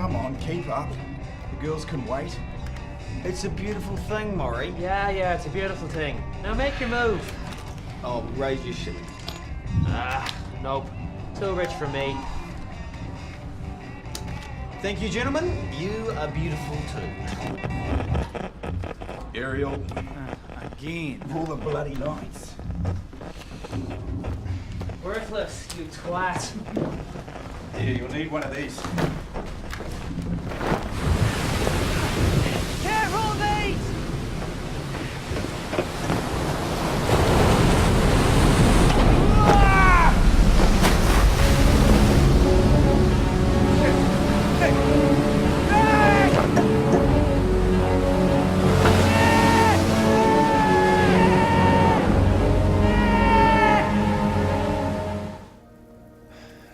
Come on, keep up. The girls can wait. It's a beautiful thing, Maury. Yeah, it's a beautiful thing. Now make your move. Oh, raise your shilling. Nope. Too rich for me. Thank you, gentlemen. You are beautiful too. Ariel, Again. all the bloody nights. Worthless, you twat. Here, you'll need one of these. Careful, mate!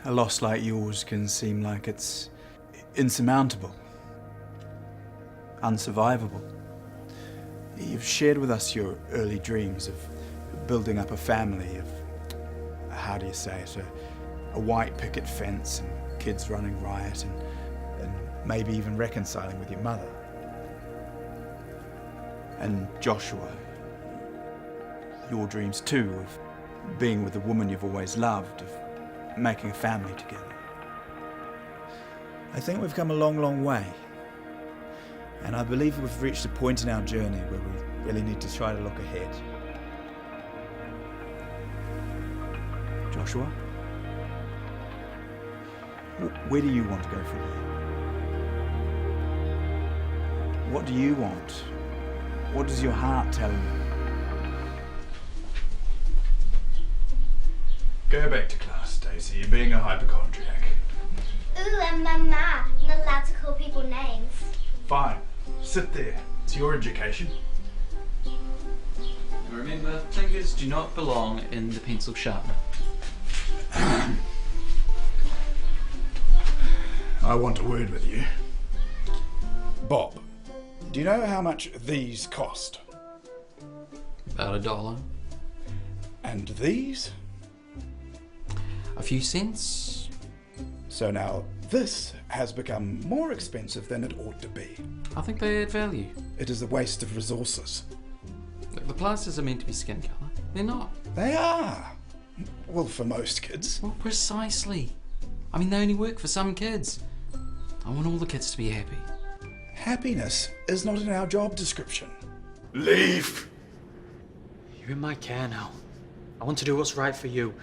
A loss like yours can seem like it's insurmountable, unsurvivable. You've shared with us your early dreams of building up a family, of, how do you say it, a white picket fence and kids running riot and maybe even reconciling with your mother. And Joshua, your dreams too, of being with the woman you've always loved, of making a family together. I think we've come a long, long way. And I believe we've reached a point in our journey where we really need to try to look ahead. Joshua? Where do you want to go from here? What do you want? What does your heart tell you? Go back to class, Daisy. You're being a hypochondriac. Ooh, and Mama, I'm not allowed to call people names. Fine. Sit there. It's your education. Remember, fingers do not belong in the pencil sharpener. I want a word with you. Bob, do you know how much these cost? About $1. And these? A few cents. So now this has become more expensive than it ought to be. I think they add value. It is a waste of resources. Look, the plasters are meant to be skin colour. They're not. They are. Well, for most kids. Well, precisely. I mean, they only work for some kids. I want all the kids to be happy. Happiness is not in our job description. Leave! You're in my care now. I want to do what's right for you.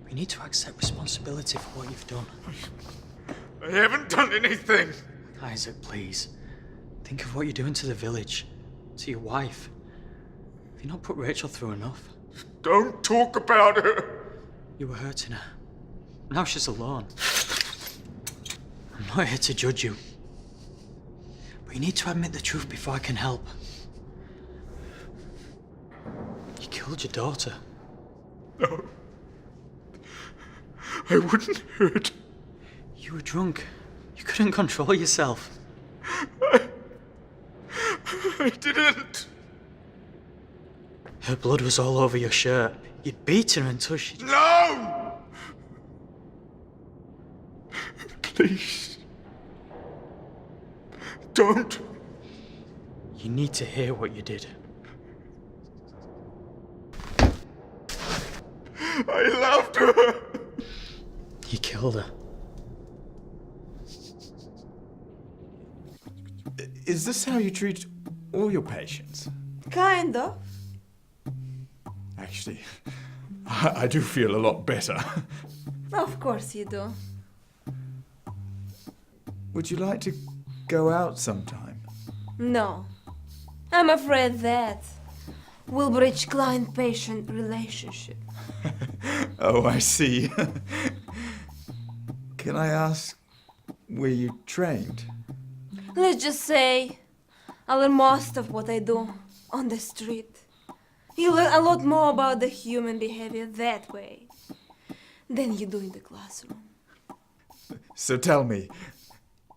We need to accept responsibility for what you've done. I haven't done anything. Isaac, please. Think of what you're doing to the village, to your wife. Have you not put Rachel through enough? Don't talk about her. You were hurting her. Now she's alone. I'm not here to judge you. But you need to admit the truth before I can help. You killed your daughter. No. I wouldn't hurt. You were drunk. You couldn't control yourself. I didn't. Her blood was all over your shirt. You'd beaten her until she... No! Please. Don't. You need to hear what you did. I loved her. You killed her. Is this how you treat all your patients? Kind of. Actually, I do feel a lot better. Of course you do. Would you like to go out sometime? No. I'm afraid that will breach client-patient relationship. Oh, I see. Can I ask where you trained? Let's just say I learn most of what I do on the street. You learn a lot more about the human behavior that way than you do in the classroom. So tell me,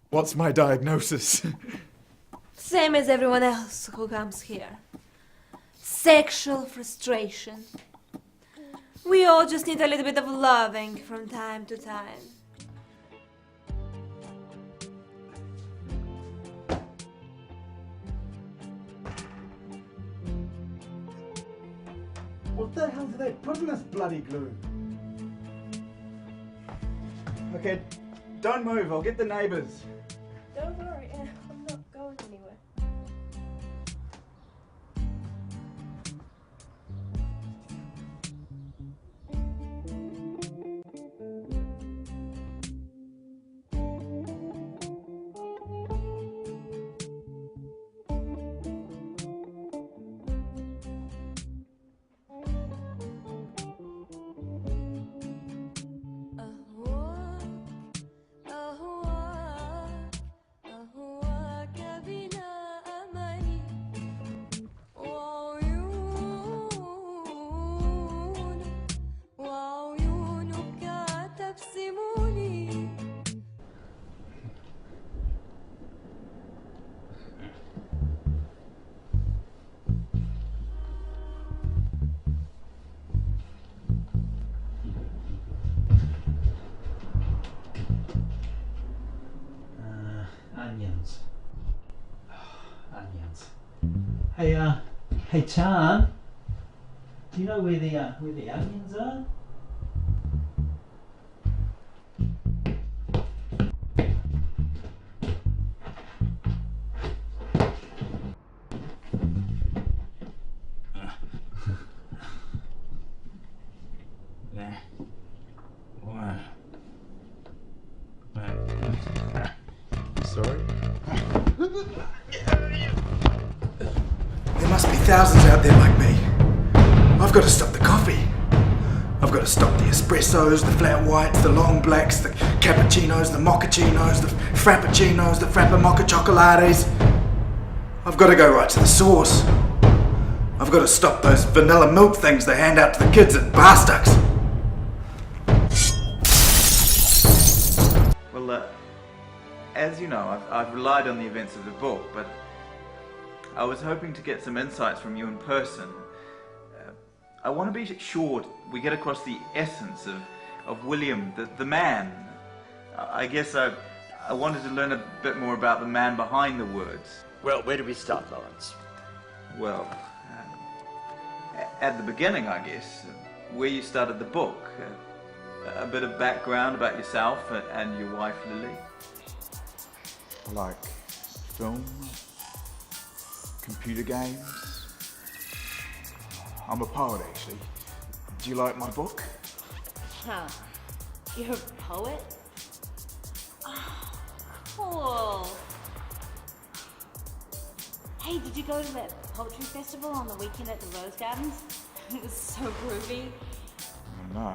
what's my diagnosis? Same as everyone else who comes here. Sexual frustration. We all just need a little bit of loving from time to time. What the hell do they put in this bloody glue? Okay, don't move, I'll get the neighbours. Don't worry, I'm not going anywhere. Onions. Onions. Hey, Chan. Do you know where the onions are? Yeah. What? Sorry? There must be thousands out there like me. I've got to stop the coffee. I've got to stop the espressos, the flat whites, the long blacks, the cappuccinos, the mochachinos, the frappuccinos, the frappamocha chocolates. I've got to go right to the source. I've got to stop those vanilla milk things they hand out to the kids at bar stocks. Well, as you know, I've relied on the events of the book, but I was hoping to get some insights from you in person. I want to be sure we get across the essence of William, the man. I guess I wanted to learn a bit more about the man behind the words. Well, where do we start, Lawrence? Well, at the beginning, I guess, where you started the book. A bit of background about yourself and your wife, Lily. Like film, computer games. I'm a poet, actually. Do you like my book? Huh. You're a poet? Oh, cool. Hey, did you go to that poetry festival on the weekend at the Rose Gardens? It was so groovy. Oh, no.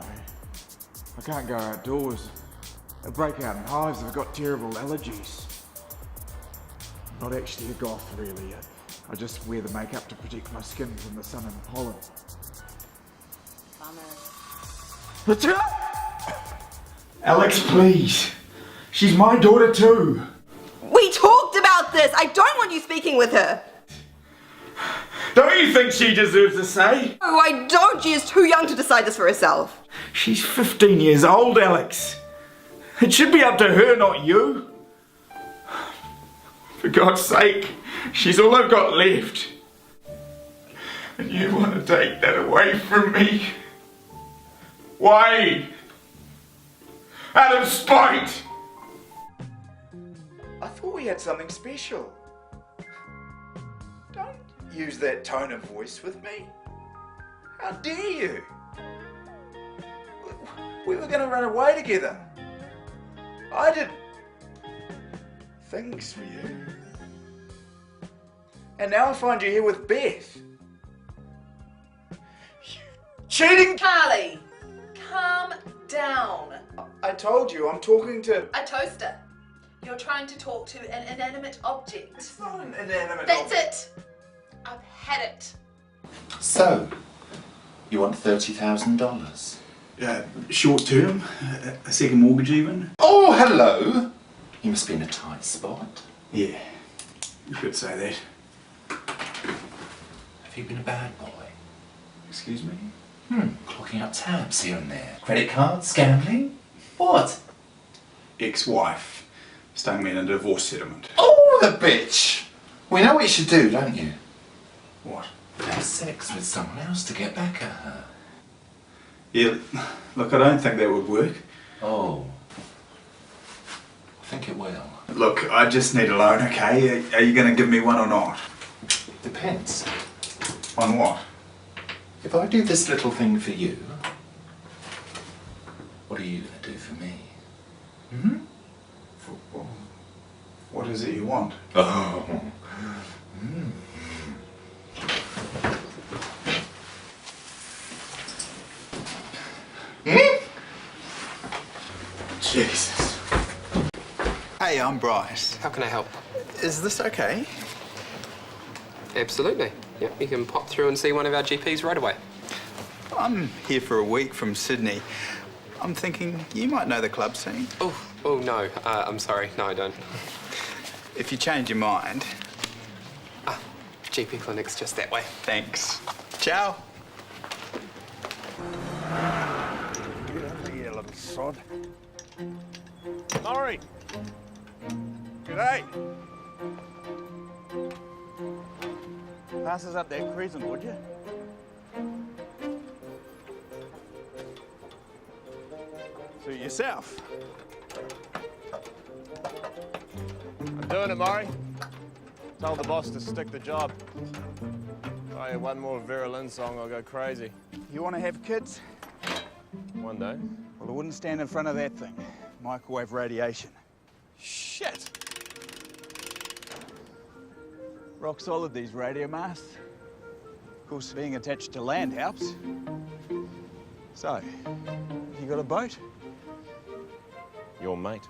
I can't go outdoors. I break out in hives. I've got terrible allergies. I'm not actually a goth, really. I just wear the makeup to protect my skin from the sun and pollen. Bummer. Alex, please. She's my daughter too. We talked about this! I don't want you speaking with her! Don't you think she deserves a say? Oh, I don't! She is too young to decide this for herself. She's 15 years old, Alex. It should be up to her, not you. For God's sake, she's all I've got left. And you want to take that away from me? Why? Out of spite! I thought we had something special. Don't use that tone of voice with me. How dare you? We were going to run away together. I did things for you. And now I find you here with Beth. You cheating... Carly, calm down. I told you, I'm talking to... A toaster. You're trying to talk to an inanimate object. It's not an inanimate That's object. it. I've had it. So, you want $30,000? Short term, a second mortgage even. Oh, hello! You must be in a tight spot. Yeah, you could say that. Have you been a bad boy? Excuse me? Clocking up tabs here and there. Credit cards, gambling? What? Ex-wife stung me in a divorce settlement. Oh, the bitch! We know what you should do, don't you? What? have sex with someone else to get back at her. Yeah, look, I don't think that would work. Oh. I think it will. Look, I just need a loan, okay? Are you going to give me one or not? Depends. On what? If I do this little thing for you, what are you going to do for me? Hmm? What is it you want? Oh. Mm. Jesus. Hey, I'm Bryce. How can I help? Is this okay? Absolutely. Yep, you can pop through and see one of our GPs right away. I'm here for a week from Sydney. I'm thinking you might know the club scene. Oh no, I'm sorry. No, I don't. If you change your mind. GP clinic's just that way. Thanks. Ciao. Get over here, little sod. Murray! G'day! Pass us up that crescent, would you? Suit yourself. I'm doing it, Murray. Told the boss to stick the job. If I hear one more Vera Lynn song, I'll go crazy. You want to have kids? One day. Well, I wouldn't stand in front of that thing. Microwave radiation. Shit! Rock solid, these radio masts. Of course, being attached to land helps. So, you got a boat? Your mate.